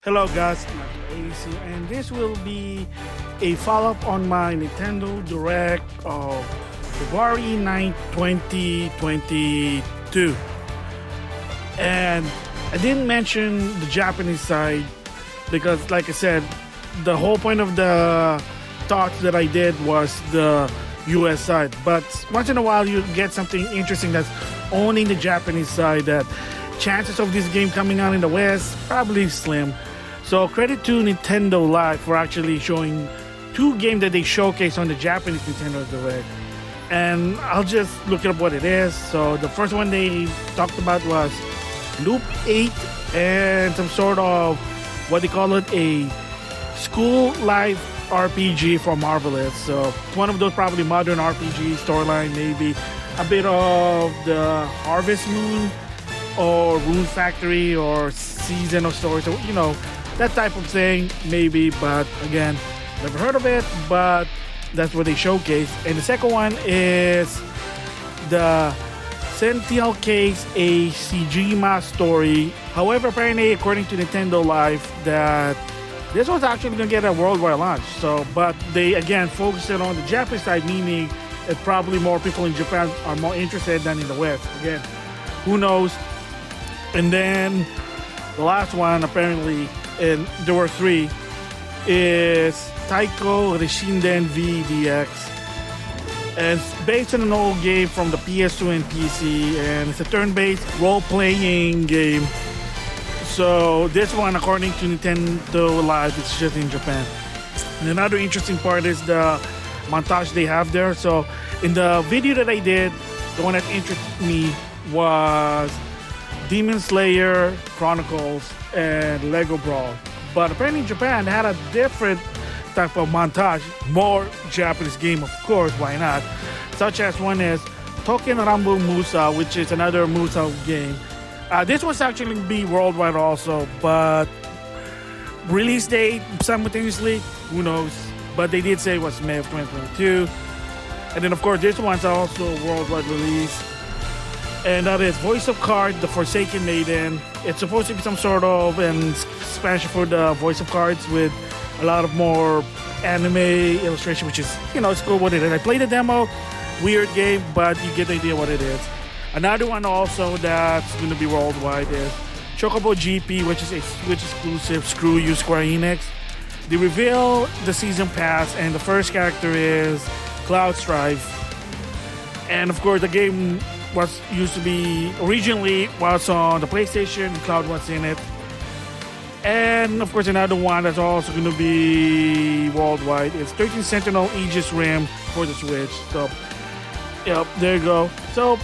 Hello guys, NautoAisDx, and this will be a follow-up on my Nintendo Direct of February 9th, 2022. And I didn't mention the Japanese side because, like I said, the whole point of the thoughts that I did was the US side. But once in a while you get something interesting that's owning the Japanese side that chances of this game coming out in the West probably slim. So credit to Nintendolife for actually showing two games that they showcase on the Japanese Nintendo Direct. And I'll just look up what it is. So the first one they talked about was Loop 8 and some sort of what they call it, a school life RPG for Marvelous. So it's one of those probably modern RPG storyline, maybe a bit of the Harvest Moon or Rune Factory or Season of Stories, so that type of thing, maybe. But again, never heard of it, but that's what they showcase. And the second one is the Shbowcase, a Sejima story. However, apparently, according to Nintendolife, that this was actually going to get a worldwide launch. So, but they again focused it on the Japanese side, meaning that probably more people in Japan are more interested than in the West. Again, who knows? And then the last one, apparently, and there were three, is Taiko Reshinden VDX. And it's based on an old game from the PS2 and PC, and it's a turn-based role-playing game. So this one, according to Nintendolife, it's just in Japan. And another interesting part is the montage they have there. So in the video that I did, the one that interested me was Demon Slayer Chronicles and Lego Brawl. But apparently in Japan, they had a different type of montage, more Japanese game, of course, why not? Such as one is Token Rambo Musa, which is another Musa game. This was actually be worldwide also, but release date simultaneously, who knows? But they did say it was May of 2022. And then, of course, this one's also a worldwide release. And that is Voice of Card, The Forsaken Maiden. It's supposed to be some sort of expansion for the Voice of Cards with a lot of more anime illustration, which is, it's cool what it is. I played the demo, weird game, but you get the idea what it is. Another one also that's going to be worldwide is Chocobo GP, which is a Switch exclusive. Screw you, Square Enix. They reveal the season pass, and the first character is Cloud Strife. And of course, the game was used to be originally was on the PlayStation, and Cloud was in it. And of course, another one that's also going to be worldwide is 13 Sentinel Aegis Rim for the Switch. So, there you go. So,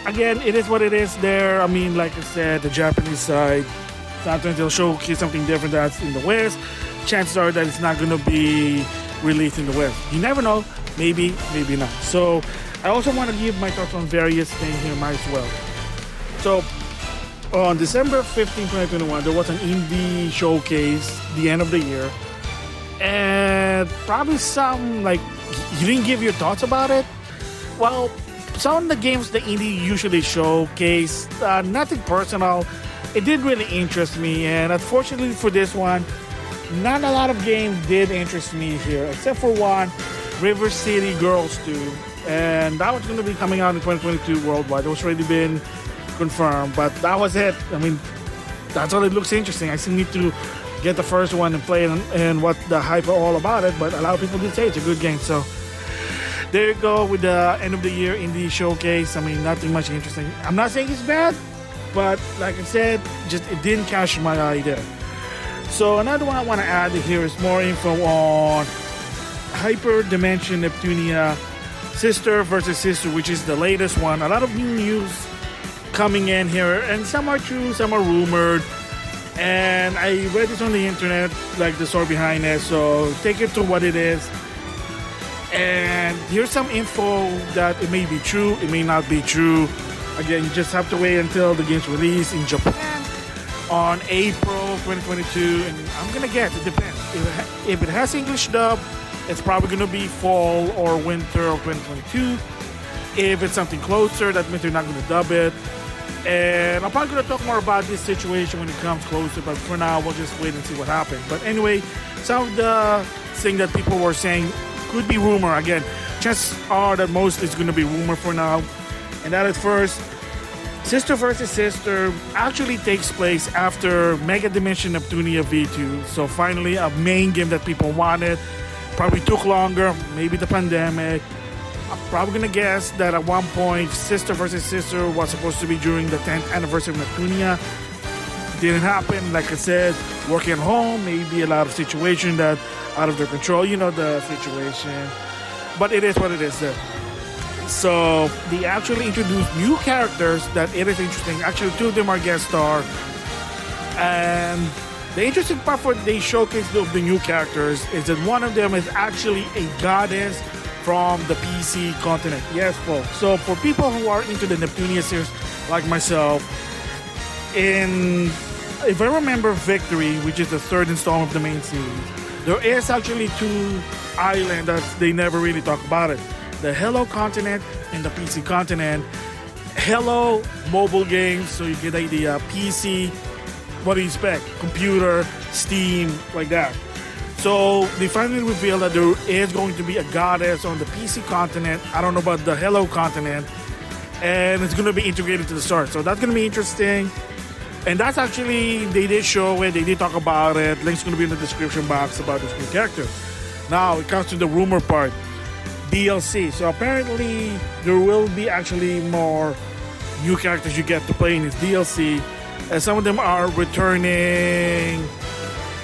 again, it is what it is there. I mean, like I said, the Japanese side, sometimes they'll showcase something different that's in the West. Chances are that it's not going to be released in the West. You never know. Maybe, maybe not. So, I also want to give my thoughts on various things here, might as well. So, on December 15, 2021, there was an indie showcase, the end of the year. And probably some, you didn't give your thoughts about it? Well, some of the games the indie usually showcase, nothing personal. It did really interest me. And unfortunately for this one, not a lot of games did interest me here, except for one, River City Girls 2. And that was going to be coming out in 2022 worldwide. It was already been confirmed, but that was it. I mean, that's all it looks interesting. I still need to get the first one and play it and what the hype are all about it, but a lot of people did say it's a good game. So there you go with the end of the year indie showcase. I mean, nothing much interesting. I'm not saying it's bad, but like I said, just it didn't catch my eye there. So another one I want to add here is more info on HyperDimension Neptunia Sister versus Sister, which is the latest one. A lot of new news coming in here, and some are true, some are rumored. And I read this on the internet, like the story behind it, so take it to what it is. And here's some info that it may be true, it may not be true. Again, you just have to wait until the game's released in Japan on April 2022. And I'm gonna guess, it depends. If it has English dub, it's probably going to be fall or winter of 2022. If it's something closer, that means they're not going to dub it. And I'm probably going to talk more about this situation when it comes closer, but for now, we'll just wait and see what happens. But anyway, some of the things that people were saying could be rumor. Again, chances are that most is going to be rumor for now. And that is first, Sister vs. Sister actually takes place after Megadimension Neptunia V2. So finally, a main game that people wanted. Probably took longer, maybe the pandemic. I'm probably going to guess that at one point, Sister vs. Sister was supposed to be during the 10th anniversary of Neptunia. Didn't happen. Like I said, working at home, maybe a lot of situations that out of their control. You know the situation. But it is what it is there. So they actually introduced new characters that it is interesting. Actually, two of them are guest star. And the interesting part for they showcase of the new characters is that one of them is actually a goddess from the PC continent. Yes, folks. So for people who are into the Neptunia series, like myself, if I remember Victory, which is the third installment of the main series, there is actually two islands that they never really talk about it. The Hello continent and the PC continent. Hello mobile games, so you get the idea. PC, what do you expect? Computer, Steam, like that. So they finally revealed that there is going to be a goddess on the PC continent. I don't know about the Hello continent. And it's going to be integrated to the start. So that's going to be interesting. And that's actually, they did show it. They did talk about it. Link's going to be in the description box about this new character. Now it comes to the rumor part. DLC. So apparently there will be actually more new characters you get to play in this DLC. And some of them are returning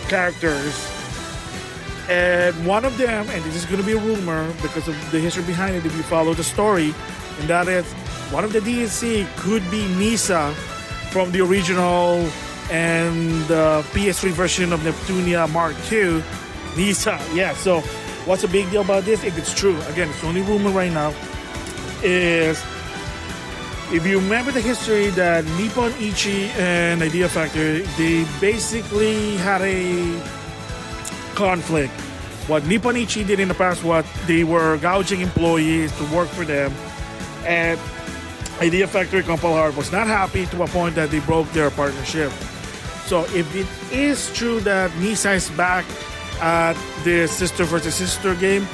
characters. And one of them, and this is going to be a rumor because of the history behind it if you follow the story, and that is one of the DLC could be Nisa from the original and the PS3 version of Neptunia Mark II. Nisa, yeah. So what's the big deal about this? If it's true, again, it's only rumor right now, is if you remember the history that Nippon Ichi and Idea Factory, they basically had a conflict. What Nippon Ichi did in the past was they were gouging employees to work for them, and Idea Factory Compile Heart was not happy to a point that they broke their partnership. So if it is true that Nisa is back at the Sister vs. Sister game,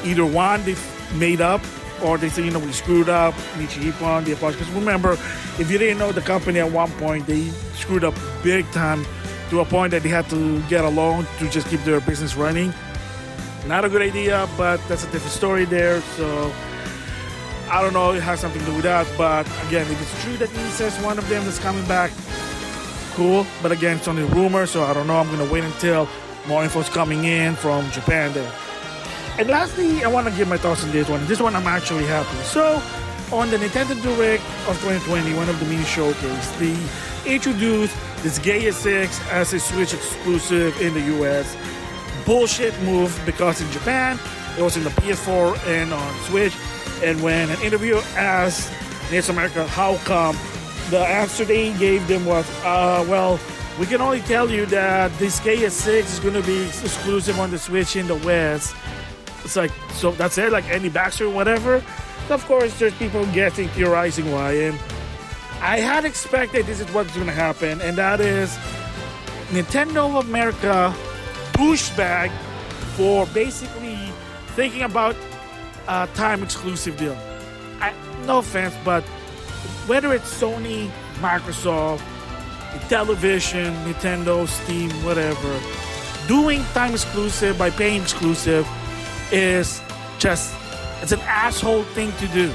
either one they made up or they say, we screwed up, Nichi Ippon, the apology. Because remember, if you didn't know, the company at one point, they screwed up big time to a point that they had to get a loan to just keep their business running. Not a good idea, but that's a different story there. So I don't know, it has something to do with that. But again, if it's true that Nisa is one of them that's coming back, cool. But again, it's only rumor, so I don't know. I'm going to wait until more info is coming in from Japan there. And lastly, I want to give my thoughts on this one. This one I'm actually happy. So on the Nintendo Direct of 2020, one of the mini showcase, they introduced Disgaea 6 as a Switch exclusive in the US. Bullshit move, because in Japan it was in the PS4 and on Switch. And when an interviewer asked North America how come, the answer they gave them was, well, we can only tell you that Disgaea 6 is going to be exclusive on the Switch in the West. It's like, so that's it, like any backstory or whatever. So of course, there's people guessing, theorizing why. And I had expected this is what's going to happen, and that is Nintendo of America pushback for basically thinking about a time exclusive deal. No offense, but whether it's Sony, Microsoft, television, Nintendo, Steam, whatever, doing time exclusive by paying exclusive is just, it's an asshole thing to do.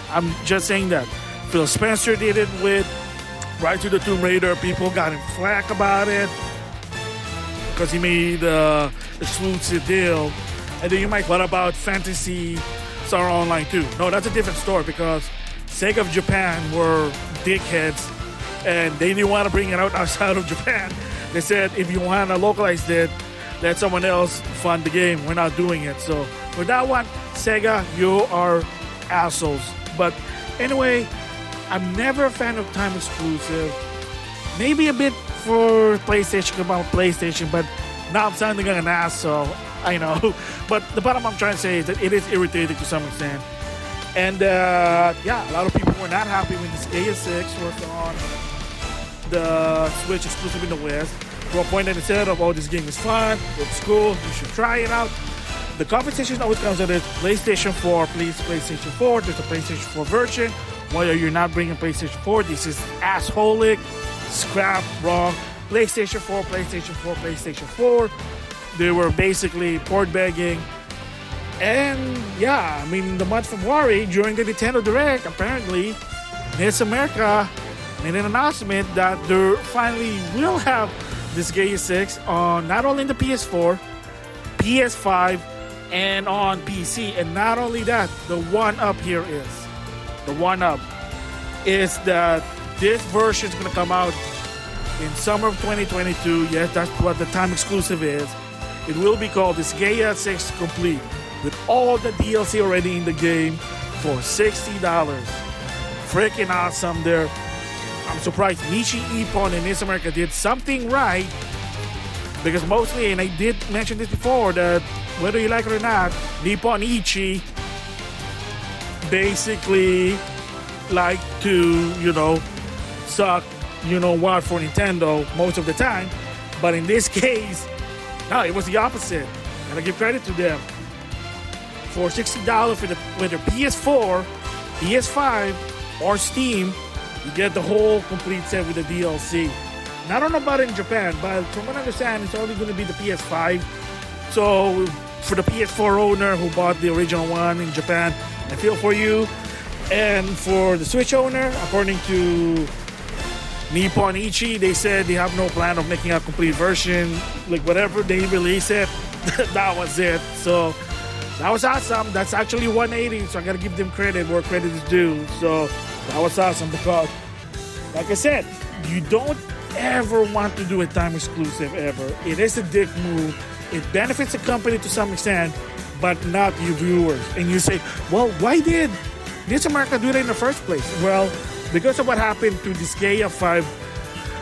I'm just saying that. Phil Spencer did it with Rise of the Tomb Raider. People got him flack about it because he made the exclusive deal. And then you might, what about Fantasy Star Online 2? No, that's a different story because Sega of Japan were dickheads and they didn't want to bring it out outside of Japan. They said, if you want to localize it, let someone else fund the game. We're not doing it. So for that one, Sega, you are assholes. But anyway, I'm never a fan of time exclusive. Maybe a bit for PlayStation, about PlayStation, but now I'm sounding like an asshole. I know. But the bottom I'm trying to say is that it is irritating to some extent. And yeah, a lot of people were not happy when Disgaea 6 was on the Switch exclusive in the West. To a point that they said, oh, this game is fun, it's cool, you should try it out. The conversation always comes with it, PlayStation 4, please, PlayStation 4, there's a PlayStation 4 version. Why are you not bringing PlayStation 4? This is assholic, scrap, wrong. PlayStation 4, PlayStation 4, PlayStation 4. They were basically port begging. And yeah, I mean, in the month of February, during the Nintendo Direct, apparently, NIS America made an announcement that they finally will have Disgaea 6 on not only the PS4, PS5, and on PC. And not only that, the one-up here is that this version is going to come out in summer of 2022. Yes, that's what the time exclusive is. It will be called Disgaea 6 Complete, with all the DLC already in the game for $60. Freaking awesome there. I'm surprised Nishi Ippon and NIS America did something right, because mostly, and I did mention this before, that whether you like it or not, Nippon Ichi basically like to, suck, what, for Nintendo most of the time. But in this case, no, it was the opposite. And I give credit to them. For $60 for whether PS4, PS5, or Steam, you get the whole complete set with the DLC. And I don't know about it in Japan, but from what I understand, it's only going to be the PS5. So for the PS4 owner who bought the original one in Japan, I feel for you. And for the Switch owner, according to Nippon Ichi, they said they have no plan of making a complete version. Like whatever they release it, that was it. So that was awesome. That's actually 180, so I gotta give them credit where credit is due. So that was awesome because, like I said, you don't ever want to do a time exclusive ever. It is a dick move. It benefits the company to some extent, but not you viewers. And you say, well, why did NIS America do that in the first place? Well, because of what happened to Disgaea 5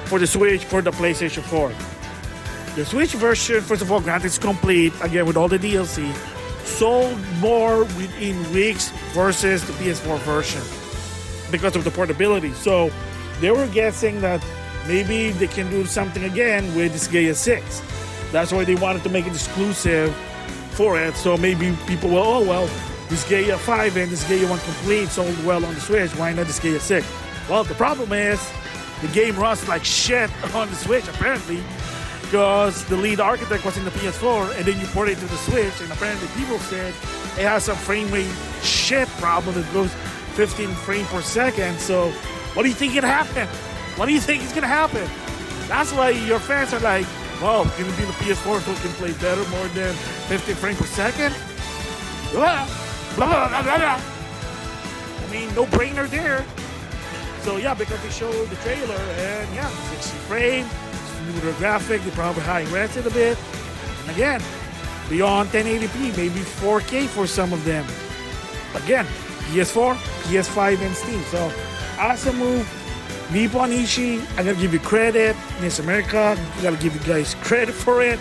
for the Switch, for the PlayStation 4. The Switch version, first of all, granted it's complete, again with all the DLC, sold more within weeks versus the PS4 version because of the portability. So they were guessing that maybe they can do something again with Disgaea 6. That's why they wanted to make it exclusive for it. So maybe people will, oh well, Disgaea 5 and Disgaea 1 Complete sold well on the Switch. Why not Disgaea 6? Well, the problem is the game runs like shit on the Switch, apparently, because the lead architect was in the PS4 and then you port it to the Switch, and apparently people said it has some frame rate shit problem. It goes 15 frames per second. So what do you think can happen? What do you think is going to happen? That's why your fans are like, well, can it be the PS4 so it can play better, more than 15 frames per second? Blah, blah, blah, blah, blah. I mean, no brainer there. So yeah, because they showed the trailer and yeah, 60 frames, smoother graphic, they probably high-res it a bit. And again, beyond 1080p, maybe 4K for some of them. Again, PS4, PS5, and Steam. So awesome move. Nippon Ichi, I gotta give you credit. NIS America, I gotta give you guys credit for it.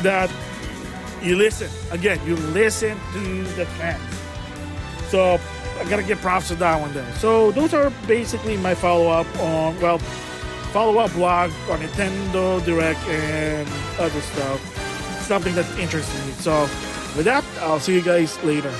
That you listen. Again, you listen to the fans. So I gotta give props to that one there. So those are basically my follow-up blog on Nintendo Direct and other stuff. Something that interests me. So with that, I'll see you guys later.